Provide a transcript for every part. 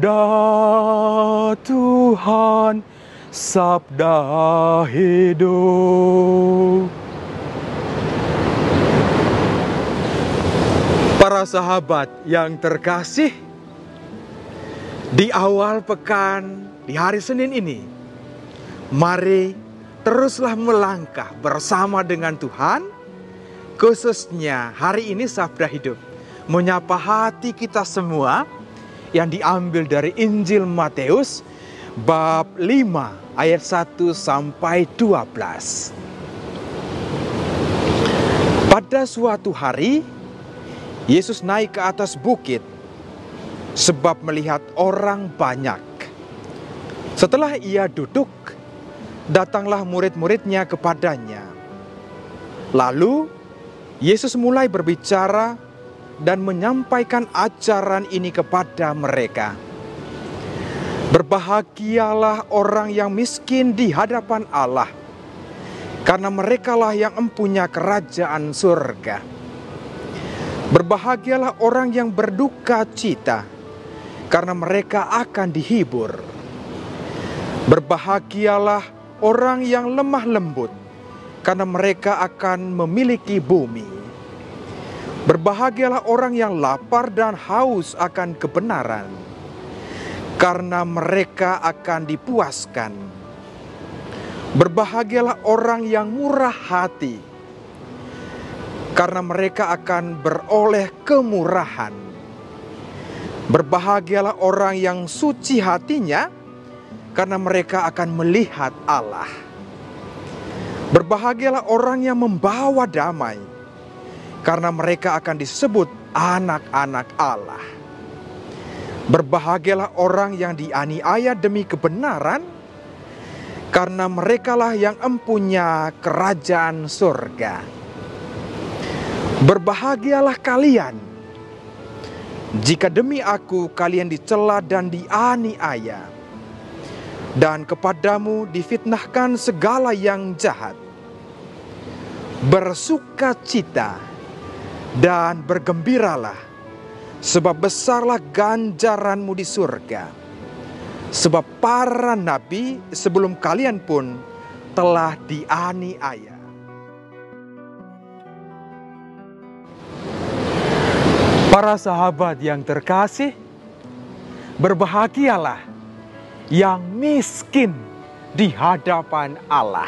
Sabda Tuhan, sabda hidup. Para sahabat yang terkasih, di awal pekan, di hari Senin ini, mari teruslah melangkah bersama dengan Tuhan. Khususnya hari ini Sabda Hidup menyapa hati kita semua yang diambil dari Injil Matius bab 5 ayat 1 sampai 12. Pada suatu hari Yesus naik ke atas bukit sebab melihat orang banyak. Setelah ia duduk, datanglah murid-muridnya kepadanya. Lalu Yesus mulai berbicara dan menyampaikan ajaran ini kepada mereka. Berbahagialah orang yang miskin di hadapan Allah, karena merekalah yang empunya kerajaan surga. Berbahagialah orang yang berduka cita, karena mereka akan dihibur. Berbahagialah orang yang lemah lembut, karena mereka akan memiliki bumi. Berbahagialah orang yang lapar dan haus akan kebenaran, karena mereka akan dipuaskan. Berbahagialah orang yang murah hati, karena mereka akan beroleh kemurahan. Berbahagialah orang yang suci hatinya, karena mereka akan melihat Allah. Berbahagialah orang yang membawa damai, karena mereka akan disebut anak-anak Allah. Berbahagialah orang yang dianiaya demi kebenaran, karena merekalah yang empunya kerajaan surga. Berbahagialah kalian jika demi aku kalian dicela dan dianiaya, dan kepadamu difitnahkan segala yang jahat. Bersukacita dan bergembiralah, sebab besarlah ganjaranmu di surga. Sebab para nabi sebelum kalian pun telah dianiaya. Para sahabat yang terkasih, berbahagialah yang miskin di hadapan Allah.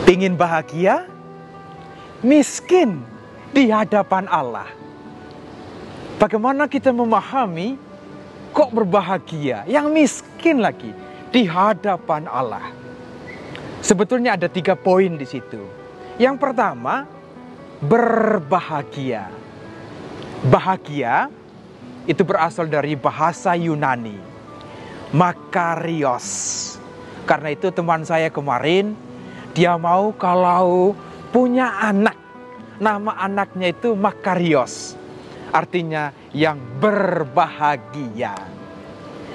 Pingin bahagia? Miskin di hadapan Allah. Bagaimana kita memahami kok berbahagia? Yang miskin lagi di hadapan Allah. Sebetulnya ada 3 poin di situ. Yang pertama, berbahagia. Bahagia itu berasal dari bahasa Yunani, makarios. Karena itu teman saya kemarin, dia mau kalau punya anak, nama anaknya itu makarios. Artinya yang berbahagia.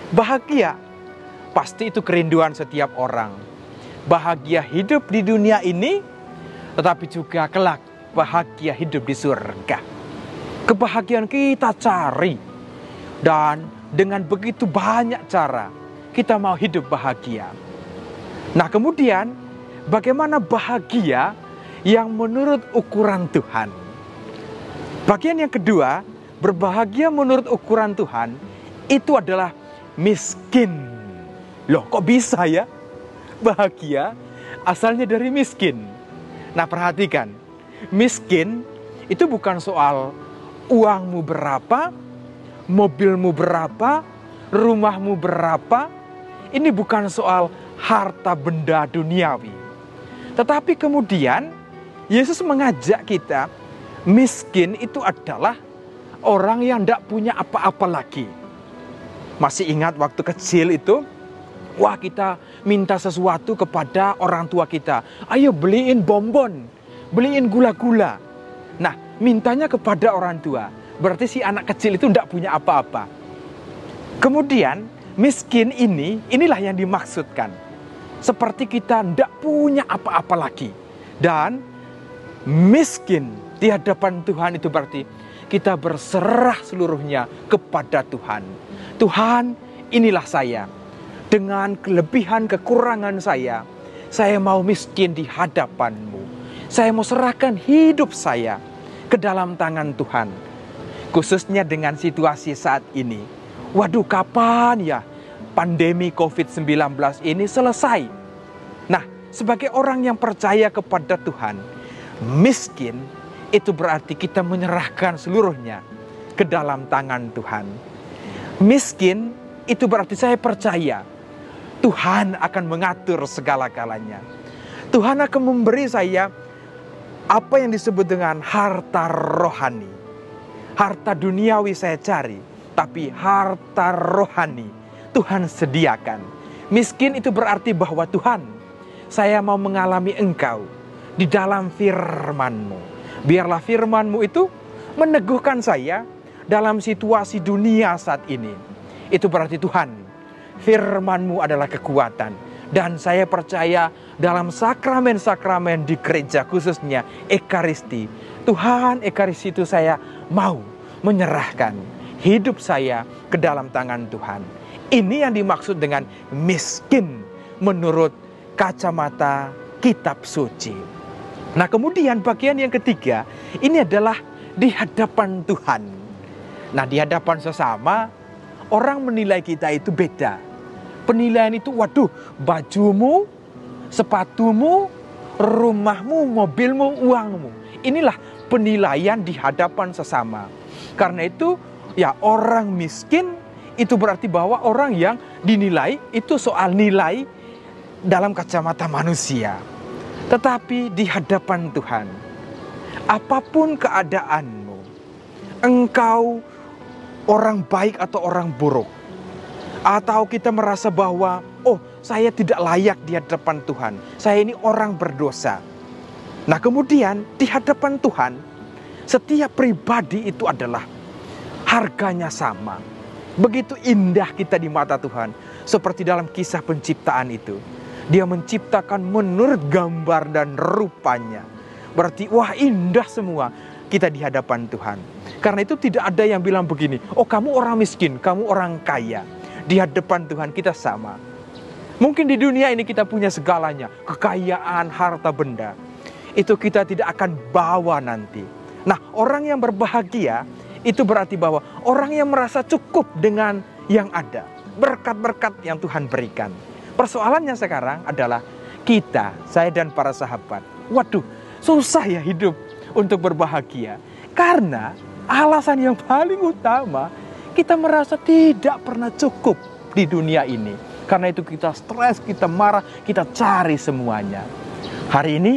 Bahagia, pasti itu kerinduan setiap orang. Bahagia hidup di dunia ini, tetapi juga kelak bahagia hidup di surga. Kebahagiaan kita cari, dan dengan begitu banyak cara kita mau hidup bahagia. Nah, kemudian bagaimana bahagia yang menurut ukuran Tuhan? Bagian yang kedua, berbahagia menurut ukuran Tuhan itu adalah miskin. Loh, kok bisa ya? Bahagia asalnya dari miskin. Nah, perhatikan, miskin itu bukan soal uangmu berapa, mobilmu berapa, rumahmu berapa. Ini bukan soal harta benda duniawi. Tetapi kemudian Yesus mengajak kita, miskin itu adalah orang yang tidak punya apa-apa lagi. Masih ingat waktu kecil itu, wah, kita minta sesuatu kepada orang tua kita. Ayo beliin bonbon, beliin gula-gula. Nah, mintanya kepada orang tua. Berarti si anak kecil itu tidak punya apa-apa. Kemudian miskin inilah yang dimaksudkan. Seperti kita tidak punya apa-apa lagi. Dan miskin di hadapan Tuhan itu berarti kita berserah seluruhnya kepada Tuhan. Tuhan, inilah saya. Dengan kelebihan kekurangan saya mau miskin di hadapan-Mu. Saya mau serahkan hidup saya ke dalam tangan Tuhan. Khususnya dengan situasi saat ini. Waduh, kapan ya pandemi COVID-19 ini selesai? Nah, sebagai orang yang percaya kepada Tuhan, miskin itu berarti kita menyerahkan seluruhnya ke dalam tangan Tuhan. Miskin itu berarti saya percaya Tuhan akan mengatur segala-galanya. Tuhan akan memberi saya apa yang disebut dengan harta rohani. Harta duniawi saya cari, tapi harta rohani Tuhan sediakan. Miskin itu berarti bahwa Tuhan, saya mau mengalami Engkau di dalam firman-Mu. Biarlah firman-Mu itu meneguhkan saya dalam situasi dunia saat ini. Itu berarti Tuhan, firman-Mu adalah kekuatan. Dan saya percaya dalam sakramen-sakramen di gereja, khususnya Ekaristi. Tuhan, Ekaristi itu saya mau menyerahkan hidup saya ke dalam tangan Tuhan. Ini yang dimaksud dengan miskin menurut kacamata kitab suci. Nah, kemudian bagian yang ketiga, ini adalah di hadapan Tuhan. Nah, di hadapan sesama, orang menilai kita itu beda. Penilaian itu, waduh, bajumu, sepatumu, rumahmu, mobilmu, uangmu. Inilah penilaian di hadapan sesama. Karena itu, ya orang miskin itu berarti bahwa orang yang dinilai itu soal nilai dalam kacamata manusia. Tetapi di hadapan Tuhan, apapun keadaanmu, engkau orang baik atau orang buruk, atau kita merasa bahwa, oh, saya tidak layak di hadapan Tuhan, saya ini orang berdosa. Nah, kemudian di hadapan Tuhan, setiap pribadi itu adalah harganya sama. Begitu indah kita di mata Tuhan, seperti dalam kisah penciptaan itu. Dia menciptakan menurut gambar dan rupanya. Berarti, wah, indah semua kita di hadapan Tuhan. Karena itu tidak ada yang bilang begini, oh, kamu orang miskin, kamu orang kaya. Di hadapan Tuhan kita sama. Mungkin di dunia ini kita punya segalanya, kekayaan, harta benda. Itu kita tidak akan bawa nanti. Nah, orang yang berbahagia itu berarti bahwa orang yang merasa cukup dengan yang ada. Berkat-berkat yang Tuhan berikan. Persoalannya sekarang adalah kita, saya dan para sahabat. Waduh, susah ya hidup untuk berbahagia. Karena alasan yang paling utama, kita merasa tidak pernah cukup di dunia ini. Karena itu kita stres, kita marah, kita cari semuanya. Hari ini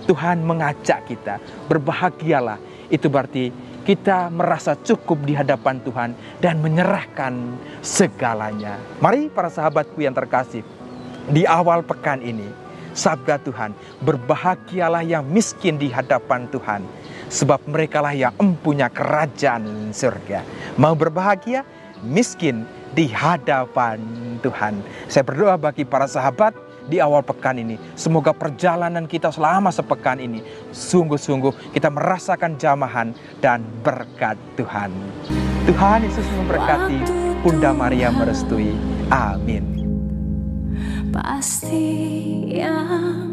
Tuhan mengajak kita, berbahagialah. Itu berarti kita merasa cukup di hadapan Tuhan dan menyerahkan segalanya. Mari para sahabatku yang terkasih, di awal pekan ini, sabda Tuhan, berbahagialah yang miskin di hadapan Tuhan, sebab merekalah yang empunya kerajaan surga. Mau berbahagia? Miskin di hadapan Tuhan. Saya berdoa bagi para sahabat di awal pekan ini. Semoga perjalanan kita selama sepekan ini sungguh-sungguh kita merasakan jamahan dan berkat Tuhan. Tuhan Yesus memberkati, Bunda Maria merestui. Amin. Pasti yang